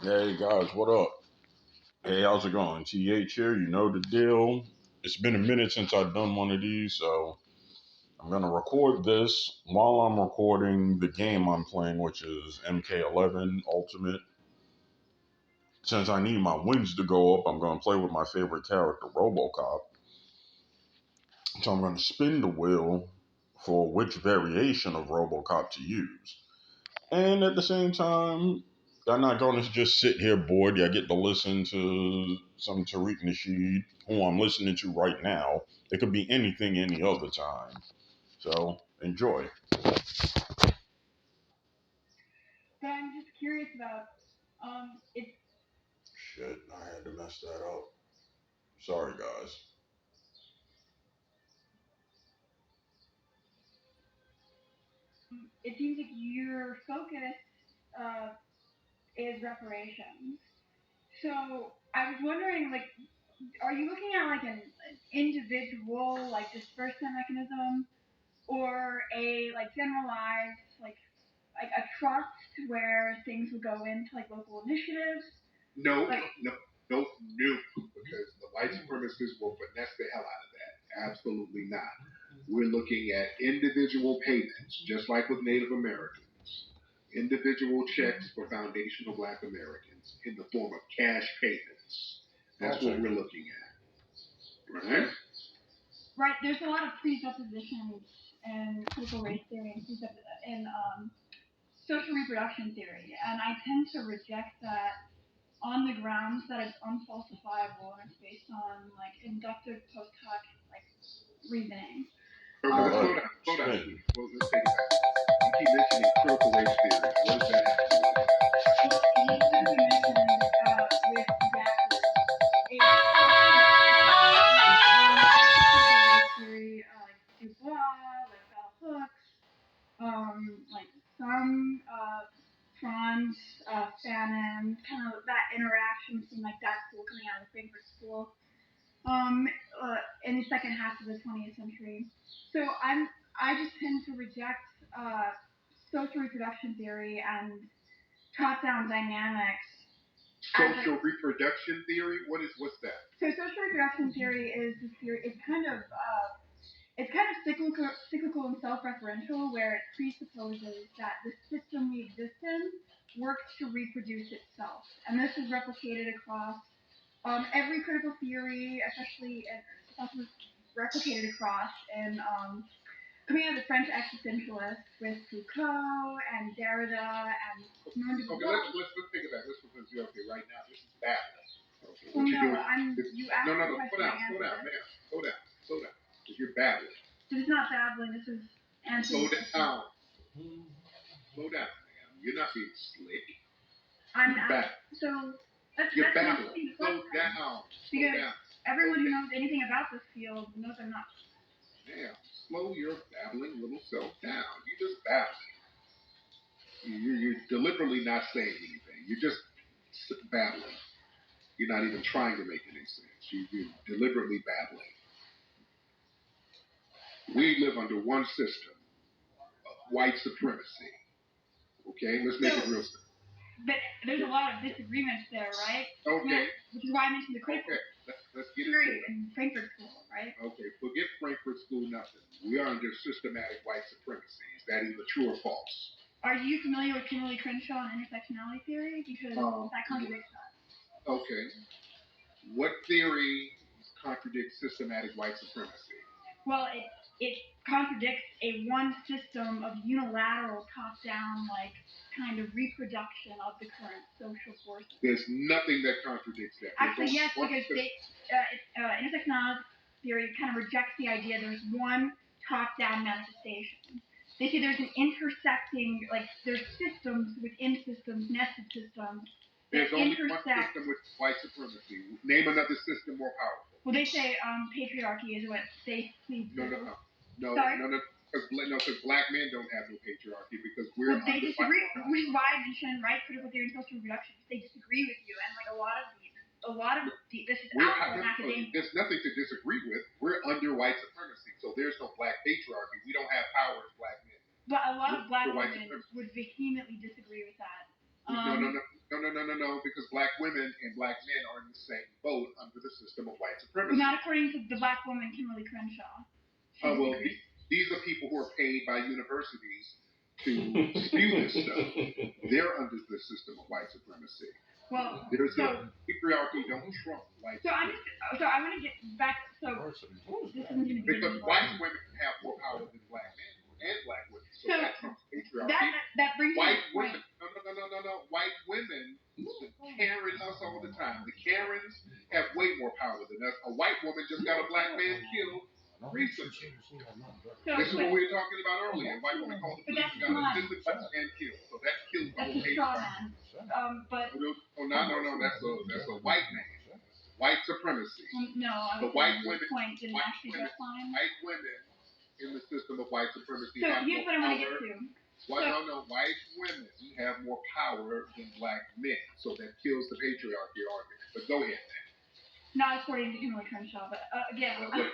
Hey guys, what up? Hey, how's it going? TH here, you know the deal. It's been a minute since I've done one of these, so I'm gonna record this while I'm recording the game I'm playing, which is MK11 Ultimate. Since I need my wins to go up, I'm gonna play with my favorite character, RoboCop. So I'm gonna spin the wheel for which variation of RoboCop to use. And at the same time, I'm not going to just sit here bored. I get to listen to some Tariq Nasheed, who I'm listening to right now. It could be anything any other time. So enjoy. But I'm just curious about it's Shit, I had to mess that up. Sorry, guys. it seems like your focus uh, is reparations. So I was wondering, like, are you looking at like an individual like disbursement mechanism, or a like generalized like a trust where things would go into like local initiatives? No, Like, no, no, no, because the white supremacists will finesse the hell out of that. Absolutely not. We're looking at individual payments, just like with Native Americans. Individual checks for foundational black Americans in the form of cash payments. That's what we're looking at. Right? right, there's a lot of presuppositions in critical race theory and social reproduction theory, and I tend to reject that on the grounds that it's unfalsifiable and it's based on like inductive post hoc like reasoning. Okay, All but right, slow down, spin. sweetie. Well, let's take it back. You keep mentioning critical race theory. What does that have to do with it? Well, he specifically mentioned with reactors a critical race theory like Dubois, like Bell Hooks, like some Franz Fanon, kind of that interaction between like that school coming out of the Frankfurt School um, in the second half of the 20th century. So I just tend to reject social reproduction theory and top-down dynamics. Social reproduction theory? What's that? So social reproduction theory is this theory. It's kind of cyclical and self-referential, where it presupposes that the system we exist in works to reproduce itself, and this is replicated across every critical theory, especially it's also replicated across in coming out of the French existentialists with Foucault and Derrida and Simone de Okay, Beauvoir. let's take it back. Let's put this okay right now. This is babbling. Okay, Well, what you no, doing? you asked No, the slow question, down, I slow answered down, it. man. Slow down. Because you're babbling. This is not babbling. This is answering. Slow down. Slow down, man. You're not being slick. I'm babbling. So You're that's babbling. Slow down. Slow down. Everyone who knows anything about this field knows I'm not. Damn, slow your babbling little self down. You're just babbling. You're deliberately not saying anything. You're just babbling. You're not even trying to make any sense. You're deliberately babbling. We live under one system, white supremacy. Okay, let's make it real simple. But there's a lot of disagreements there, right? Okay. Which is why I mentioned the critical let's get theory in Frankfurt School, right? Okay, forget Frankfurt School, nothing. We are under systematic white supremacy. Is that either true or false? Are you familiar with Kimberly Crenshaw and intersectionality theory? Because that contradicts that. Okay. What theory contradicts systematic white supremacy? Well, it contradicts a one system of unilateral top-down, like, kind of reproduction of the current social forces. There's nothing that contradicts that. Actually, yes, because intersectionality theory kind of rejects the idea there's one top-down manifestation. They say there's an intersecting, like, there's systems within systems, nested systems. There's only one system with white supremacy. Name another system more powerful. Well, they say patriarchy is what they plead to. No, because black men don't have no patriarchy because we're. Well, they disagree, which is why I mentioned right critical theory and social reproduction. They disagree with you, and like a lot of this is out there in academia. There's nothing to disagree with. We're under white supremacy, so there's no black patriarchy. We don't have power as black men. But a lot of black women would vehemently disagree with that. No. no, because black women and black men are in the same boat under the system of white supremacy. Not according to the black woman Kimberly Crenshaw. Well, these are people who are paid by universities to spew this stuff. They're under the system of white supremacy. Well, there's a patriarchy don't trump white supremacy. So I want to get back. So this isn't going to be because white women have more power than black men and black women. So that trumps patriarchy. That brings white women. No. White women Karen us all the time. The Karens have way more power than us. A white woman just got a black man killed recently. This is what we were talking about earlier. White woman called the police and got a innocent black man killed. So that kills the whole patriarchy. But no. That's a white man. White supremacy. No, the white women. Point didn't actually go fine. White women in the system of white supremacy. So here's what I want to get to. White women have more power than black men, so that kills the patriarchy argument. But go ahead, man. Not according to Kimberly Crenshaw, but again, go ahead.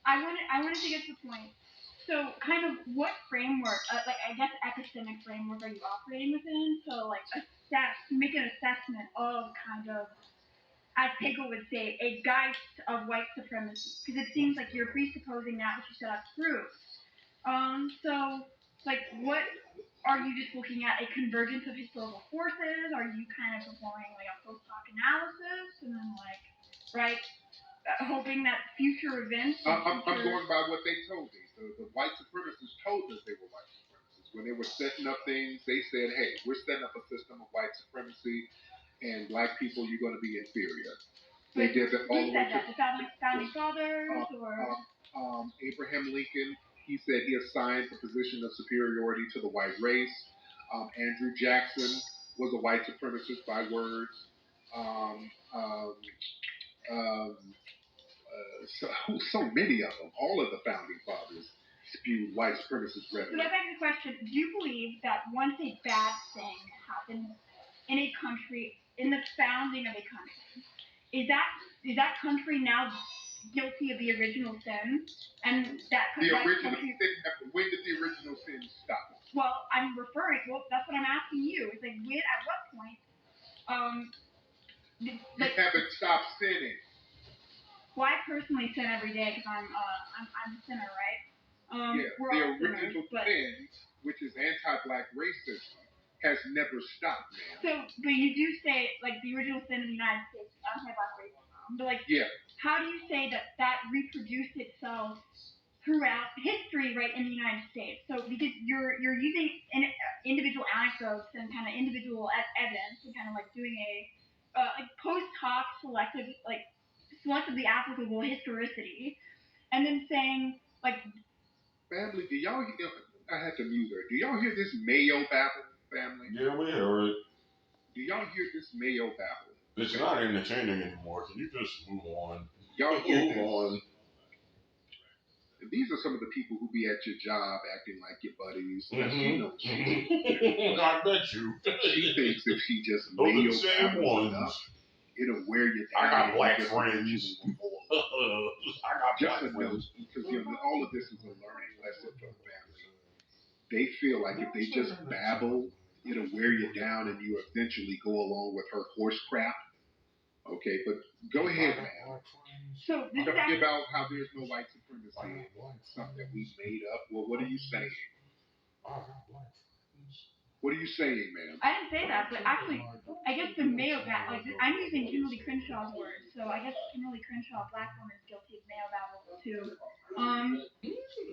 I wanted to get to the point. So, kind of, what framework, I guess, epistemic framework are you operating within? So, make an assessment of kind of, as Hegel would say, a geist of white supremacy, because it seems like you're presupposing that which you set up through. So, what are you just looking at a convergence of historical forces? Are you kind of performing a post hoc analysis and then hoping that future events? I'm going by what they told me. The white supremacists told us they were white supremacists. When they were setting up things, they said, "Hey, we're setting up a system of white supremacy, and black people, you're going to be inferior." They did that all the way to the founding fathers, or Abraham Lincoln. He said he assigned the position of superiority to the white race. Andrew Jackson was a white supremacist by words. So many of them, all of the founding fathers spewed white supremacist rhetoric. So that begs the question: do you believe that once a bad thing happens in a country, in the founding of a country, is that country now guilty of the original sin? And that the that original country, sin. When did the original sin stop? Well, that's what I'm asking you. It's at what point? You haven't stopped sinning. Well, I personally sin every day because I'm a sinner, right? The original sin, which is anti-black racism, has never stopped, man. So, but you do say the original sin of the United States is anti-black racism, but how do you say that reproduced itself throughout history, right, in the United States? So because you're using individual anecdotes and kind of individual evidence and kind of doing a post hoc selectively applicable historicity, and then saying family, do y'all hear? I had to mute her. Do y'all hear this Mayo babble, family? Yeah, we hear it. Do y'all hear this Mayo babble? It's not entertaining anymore. Can you just move on? Y'all hear this? And these are some of the people who be at your job acting like your buddies. I bet you. She thinks if she just Mayo babbles enough, it'll wear you down. I got black friends. I got just a note, because all of this is a learning lesson for the family. They feel like if they just babble, it'll wear you down and you eventually go along with her horse crap. Okay, but go ahead, man. So this Talk about how there's no white supremacy. It's something that we made up. Well, what are you saying? What are you saying, ma'am? I didn't say that, but actually, I guess the Mayo babble, I'm using Kimberly Crenshaw's words, so I guess Kimberly Crenshaw, black woman, is guilty of Mayo babble too.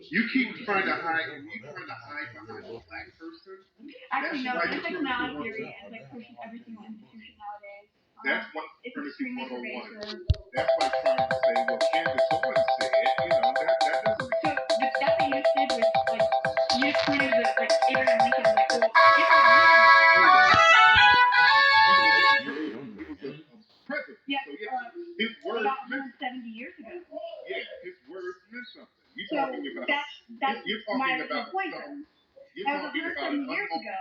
You keep trying to hide behind a black person. Actually, no, intersectionality theory is pushing every single institution nowadays. That's what it's extremely pervasive. That's what I'm trying to say. What Candace Owens said, that doesn't. So that's what you just did with you just pointed to Abraham Lincoln, Abraham Lincoln. He was a president. Yeah. So his words about 170 years ago. Yeah, his words meant something. You're talking about an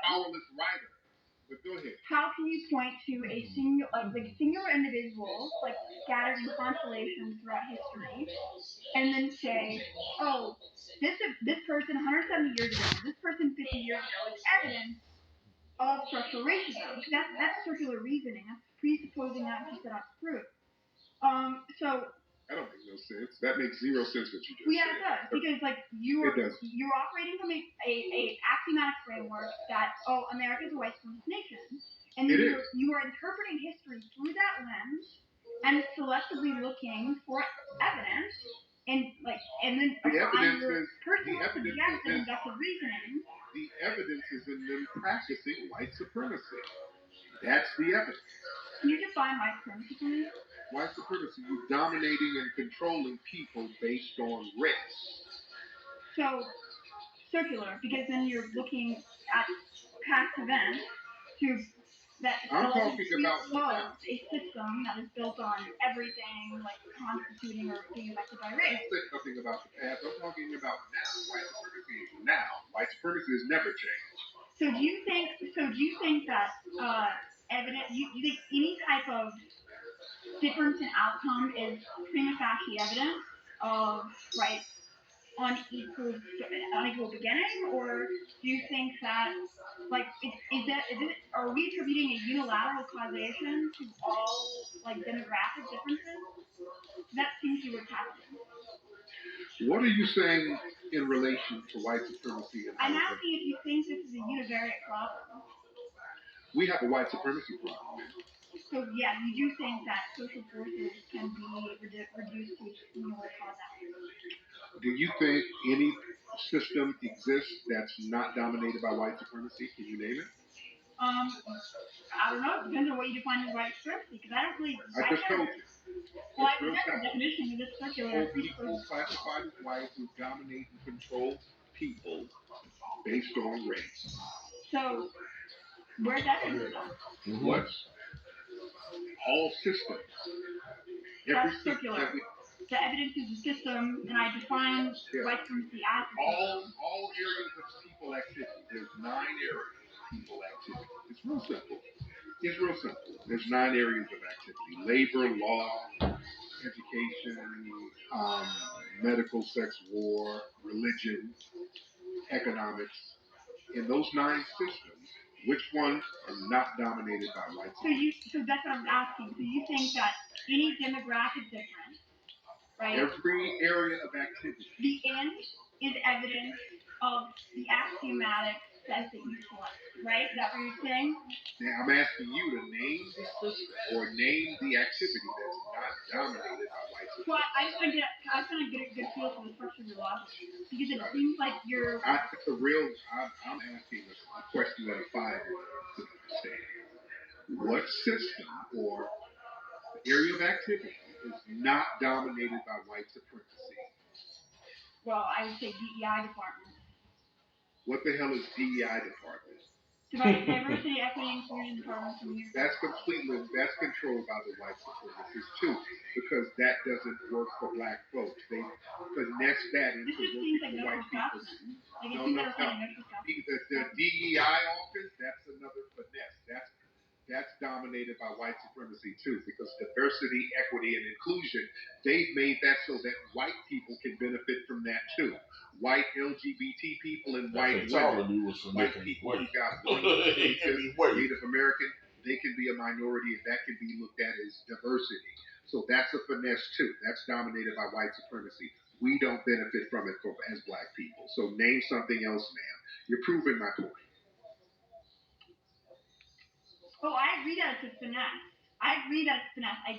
powerless writer. But go ahead. How can you point to a singular individuals scattered in constellations throughout history, and then say, oh, this person 170 years ago, this person 50 years ago is evidence of structural racism. That's circular reasoning. That's presupposing that which is set out to prove. So that don't make no sense. That makes zero sense what you just yeah, said. it does because like you're operating from a axiomatic framework that America is a white supremacist nation, and then you are interpreting history through that lens and selectively looking for evidence and then applying your personal subjective inductive reasoning. The evidence is in them practicing white supremacy. That's the evidence. Can you define white supremacy for me? White supremacy, you dominating and controlling people based on race. So, circular, because then you're looking at past events that presuppose a system that is built on everything, like constituting or being affected by race. I said nothing about the past. I'm talking about now. White supremacy is now. White supremacy has never changed. So do you think that evidence? You think any type of difference in outcome is prima facie evidence of unequal beginning, or do you think that are we attributing a unilateral causation to all demographic differences? That seems to be what's happening. What are you saying in relation to white supremacy? I'm asking if you think this is a univariate problem. We have a white supremacy problem. So yeah, you do think that social forces can be reduced to singular causality. Do you think any system exists that's not dominated by white supremacy? Can you name it? I don't know. It depends on what you define as white supremacy, because I don't really. I just told you. Well, I reject the definition of this circular. People classified as white who dominate and control people based on race. So, where's evidence of that? What's all systems? That's circular. The evidence is a system, and I define white supremacy as a system. All areas of people activity. There's 9 areas of people activity. It's real simple. There's 9 areas of activity: labor, law, education, medical, sex, war, religion, economics. In those 9 systems, which ones are not dominated by white supremacy? So that's what I'm asking. So you think that any demographic difference, right? Every area of activity. The end is evidence of the axiomatic set that you select, right? Is that what you're saying? Now I'm asking you to name the system or name the activity that's not dominated by white supremacy. Well, I just want to get a good feel for the structure of your logic, because it seems like you're. I'm asking a question that a 5-year-old could understand. What system or area of activity is not dominated by white supremacy? Well, I would say DEI department. What the hell is DEI department? Diversity, equity, inclusion department from you. That's controlled by the white supremacists too, because that doesn't work for black folks. They finesse that into working for white people. The DEI office, that's another finesse. That's dominated by white supremacy too, because diversity, equity, and inclusion, they've made that so that white people can benefit from that too. White LGBT people and white women, white people who got Native American, they can be a minority, and that can be looked at as diversity. So that's a finesse too. That's dominated by white supremacy. We don't benefit from it as black people. So name something else, ma'am. You're proving my point. Oh, I agree that it's a finesse. I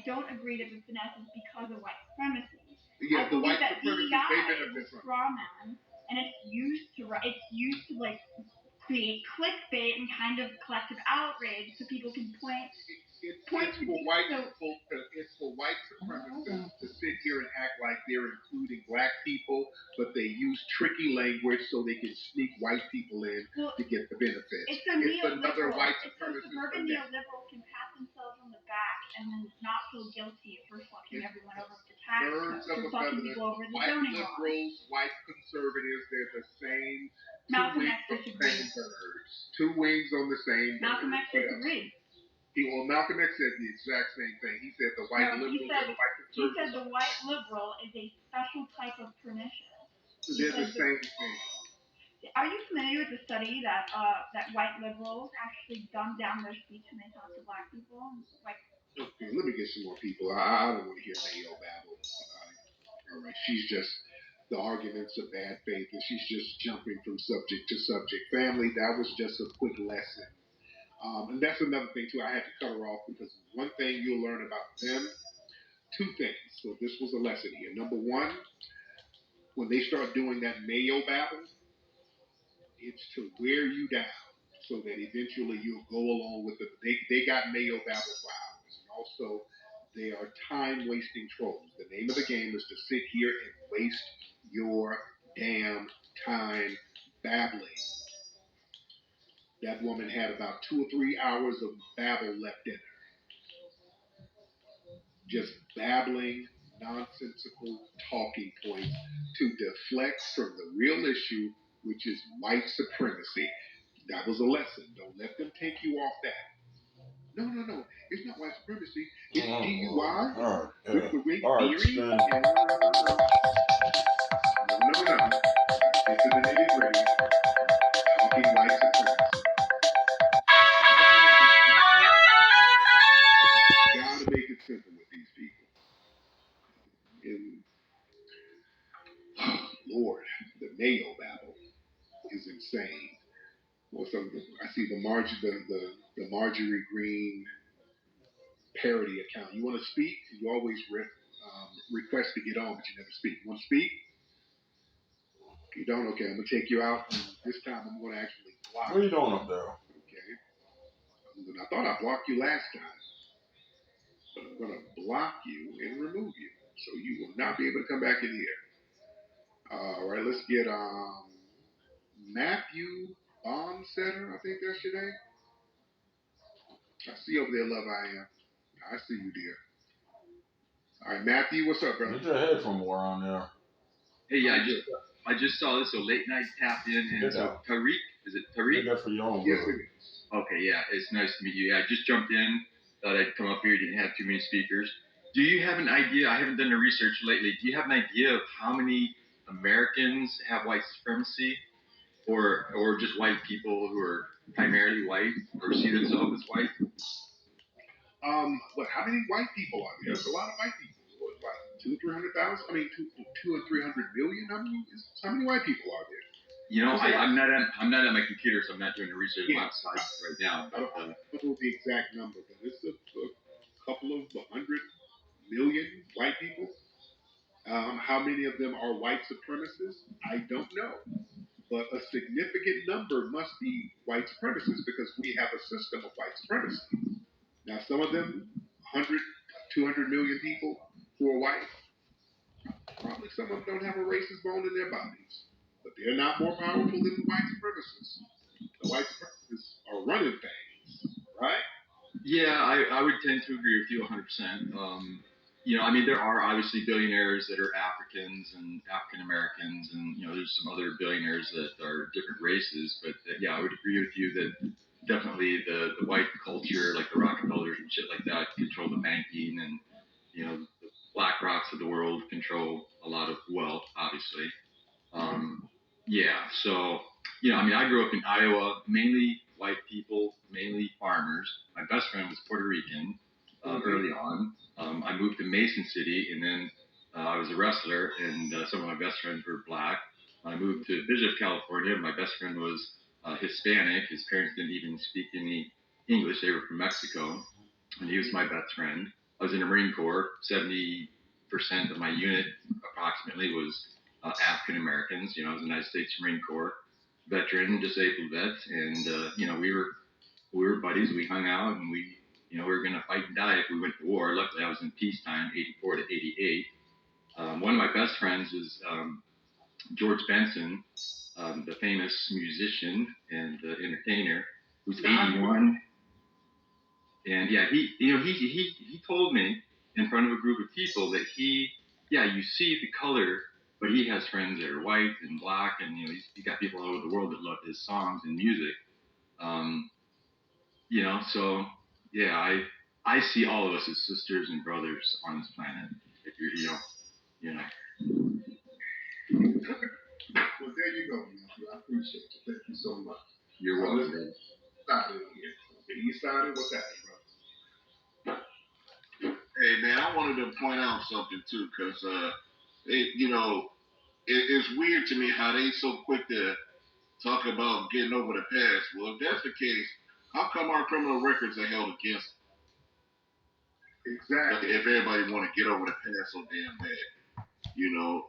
don't agree that the finesse is because of white supremacy. Yeah, I believe that DEI is a straw man, and it's used to create clickbait and kind of collective outrage so people can point it's for white supremacists to sit here and act like they're including black people, but they use tricky language so they can sneak white people in to get the benefits. It's another white supremacist. Suburban neoliberals can pat themselves on the back and then not feel guilty for fucking everyone over with the tax cuts, for fucking people over the zoning laws. White liberals, white conservatives, they're the same. Malcolm X disagreed. 2 wings on the same bird. Malcolm X disagreed. Malcolm X said the exact same thing. He said the white liberals and the white conservatives. He said the white liberal is a special type of pernicious. They're the same thing. Are you familiar with the study that that white liberals actually dumbed down their speech when they talk to black people? Like, Okay, let me get some more people. I don't want to hear Mayo babble. All right, she's just the arguments of bad faith, and she's just jumping from subject to subject. Family, that was just a quick lesson. And that's another thing too. I had to cut her off because one thing you'll learn about them, two things. So this was a lesson here. Number one, when they start doing that Mayo babble, it's to wear you down so that eventually you'll go along with it. They got Mayo babble for hours. And also, they are time wasting trolls. The name of the game is to sit here and waste your damn time babbling. That woman had about 2 or 3 hours of babble left in her. Just babbling nonsensical talking points to deflect from the real issue, which is white supremacy. That was a lesson. Don't let them take you off that. No, no, no. It's not white supremacy. It's Oh, DUI Lord. All right, with yeah. the ring All right, theory. spin. Yeah, no, no, no, no. No, no, no. Let's get to the nitty gritty. Talking white supremacy. Gotta make it simple with these people. And Lord, the Mayo babble is insane. Well, so I see the Marjorie Green parody account. You want to speak? You always request to get on, but you never speak. You want to speak? You don't? Okay, I'm gonna take you out, and this time I'm gonna actually block What are you you. doing up there? Okay. I thought I blocked you last time, but I'm gonna block you and remove you, so you will not be able to come back in here. All right, let's get Matthew Bonsetter. I think that's your name. I see you over there, love. I am. I see you, dear. All right, Matthew, what's up, brother? Get your head from around there. Hey, yeah, I just saw this. So late night tapped in, and Get so out. Tariq, is it Get Tariq? that for your own Yes, good. it is. Okay, yeah, it's nice to meet you. Yeah, I just jumped in. Thought I'd come up here. Didn't have too many speakers. Do you have an idea? I haven't done the research lately. Do you have an idea of how many Americans have white supremacy, or just white people who are primarily white or see themselves as white? What? How many white people are there? There's a lot of white people. What, 200, 300,000? I mean, two or 300 million. How many white people are there? You know, I'm not at my computer, so I'm not doing the research outside right now. I don't know the exact number, but it's a couple of 100 million white people. How many of them are white supremacists? I don't know. But a significant number must be white supremacists because we have a system of white supremacy. Now, some of them, 100, 200 million people who are white, probably some of them don't have a racist bone in their bodies. But they're not more powerful than the white supremacists. The white supremacists are running things, right? Yeah, I would tend to agree with you 100%. You know, I mean, there are obviously billionaires that are Africans and African Americans, and you know, there's some other billionaires that are different races. But yeah, I would agree with you that definitely the white culture, like the Rockefellers and shit like that, control the banking, and you know, the Black Rocks of the world control a lot of wealth, obviously. Yeah, so you know, I mean, I grew up in Iowa, mainly white people, mainly farmers. My best friend was Puerto Rican early on. I moved to Mason City, and then I was a wrestler, and some of my best friends were black. When I moved to Bishop, California, my best friend was Hispanic. His parents didn't even speak any English; they were from Mexico, and he was my best friend. I was in the Marine Corps. 70% of my unit, approximately, was African Americans. You know, I was a United States Marine Corps veteran, disabled vet, and you know, we were buddies. We hung out, and we were gonna fight and die if we went to war. Luckily, I was in peacetime, '84 to '88. One of my best friends is George Benson, the famous musician and entertainer, who's 81. And yeah, he told me in front of a group of people that you see the color, but he has friends that are white and black, and you know, he's got people all over the world that love his songs and music. Um, you know, so yeah, I see all of us as sisters and brothers on this planet. If you're, you know, Well, there you go, nephew. I appreciate you. Thank you so much. You're welcome, brother. Stop it here. Okay, you started. What's that, bro? Hey man, I wanted to point out something too, cause it's weird to me how they so quick to talk about getting over the past. Well, if that's the case, how come our criminal records are held against us? Exactly. If everybody want to get over the past so damn bad,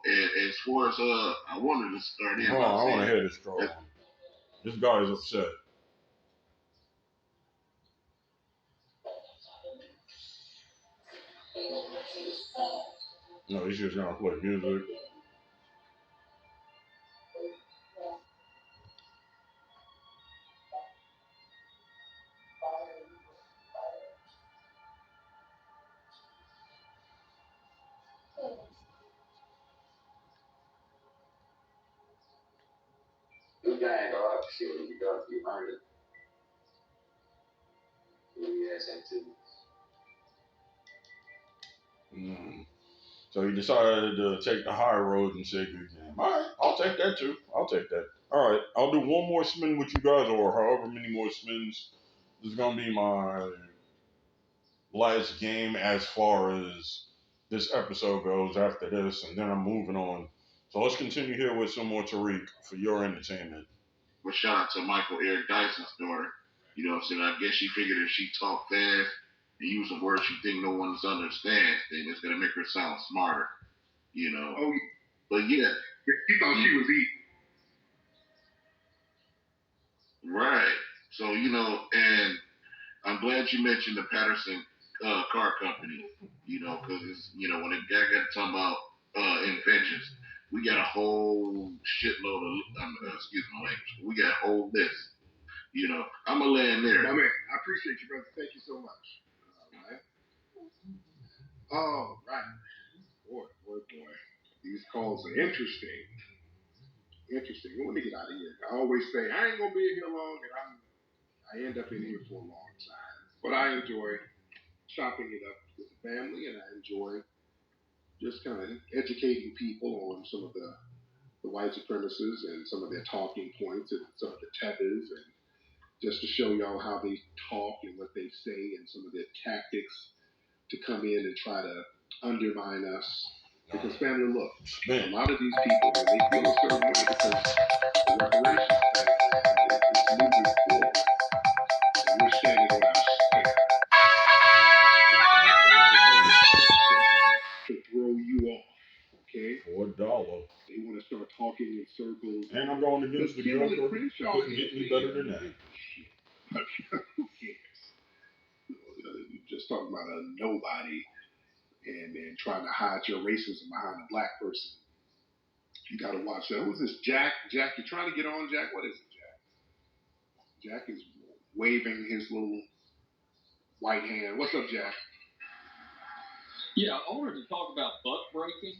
And as far as I wanted to start in Hold by on, I want to saying hear this troll. This guy is upset. No, he's just gonna play music. Mm. So he decided to take the high road and say good game. All right, I'll take that too. I'll take that. All right, I'll do one more spin with you guys, or however many more spins. This is gonna be my last game as far as this episode goes. After this, and then I'm moving on. So let's continue here with some more Tariq for your entertainment. well, shout out to Michael Eric Dyson's daughter. You know what I'm saying? I guess she figured if she talk fast and use a word she think no one understands, then it's gonna make her sound smarter. Oh, But yeah, he thought she was eating. right. So and I'm glad you mentioned the Patterson car company. Because it's when a guy got talking about inventions, we got a whole shitload of excuse my language. We got a whole list. I'm gonna land there. My man, I appreciate you, brother. Thank you so much. All right. Boy. These calls are interesting. Well, let me get out of here. I always say I ain't gonna be here long, and I end up in here for a long time. But I enjoy chopping it up with the family, and I enjoy just kind of educating people on some of the white supremacists and some of their talking points and some of the tethers, and just to show y'all how they talk and what they say and some of their tactics to come in and try to undermine us. Because family, look, a lot of these people, when they feel a certain way because the reparations thing, it's moving forward. And we're standing on our step to throw you off, okay? $1. They want to start talking in circles. And I'm going against the Joker. Couldn't get any better than that. Who cares? You're just talking about a nobody and trying to hide your racism behind a black person. You got to watch that. Who's this? Jack? Jack, you trying to get on, Jack? What is it, Jack? Jack is waving his little white hand. What's up, Jack? Yeah, I wanted to talk about buck breaking.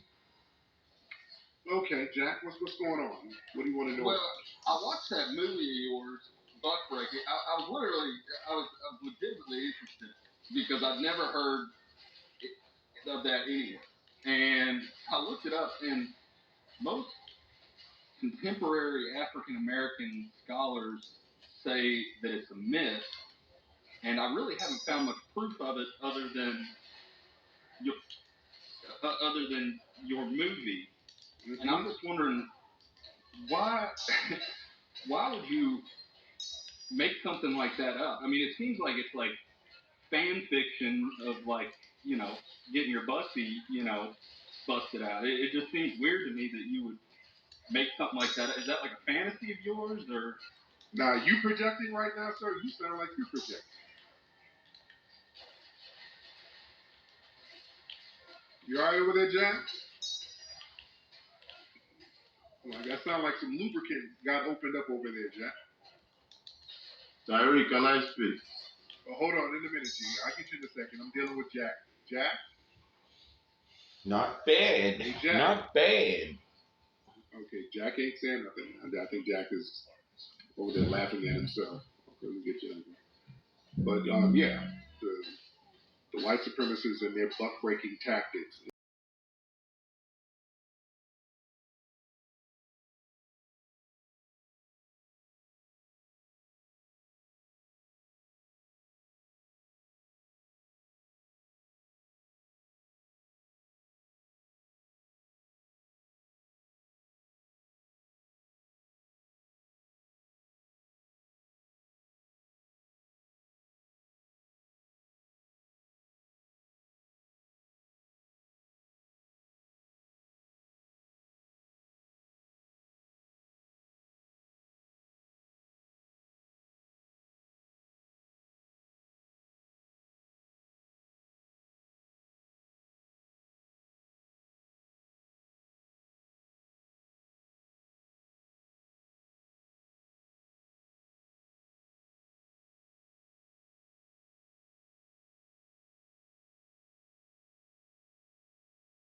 Okay, Jack, what's going on? What do you want to know? Well, I watched that movie of yours, Buck Breaking. I was legitimately interested because I'd never heard of that anywhere. And I looked it up, and most contemporary African American scholars say that it's a myth, and I really haven't found much proof of it other than your movie. Mm-hmm. And I'm just wondering why would you make something like that up? I mean, it seems like it's like fan fiction of getting your bussy, busted out. It just seems weird to me that you would make something like that. Is that like a fantasy of yours, or? Now, you projecting right now, sir? You sound like you're projecting. You all right over there, Jack? Well, that sounds like some lubricant got opened up over there, Jack. Tyreek, can I speak? Well, hold on in a minute, G. I'll get you in a second. I'm dealing with Jack. Jack? Not bad. Hey, Jack. Not bad. Okay, Jack ain't saying nothing. I think Jack is over there laughing at himself. Okay, let me get you. But yeah, the white supremacists and their buck breaking tactics.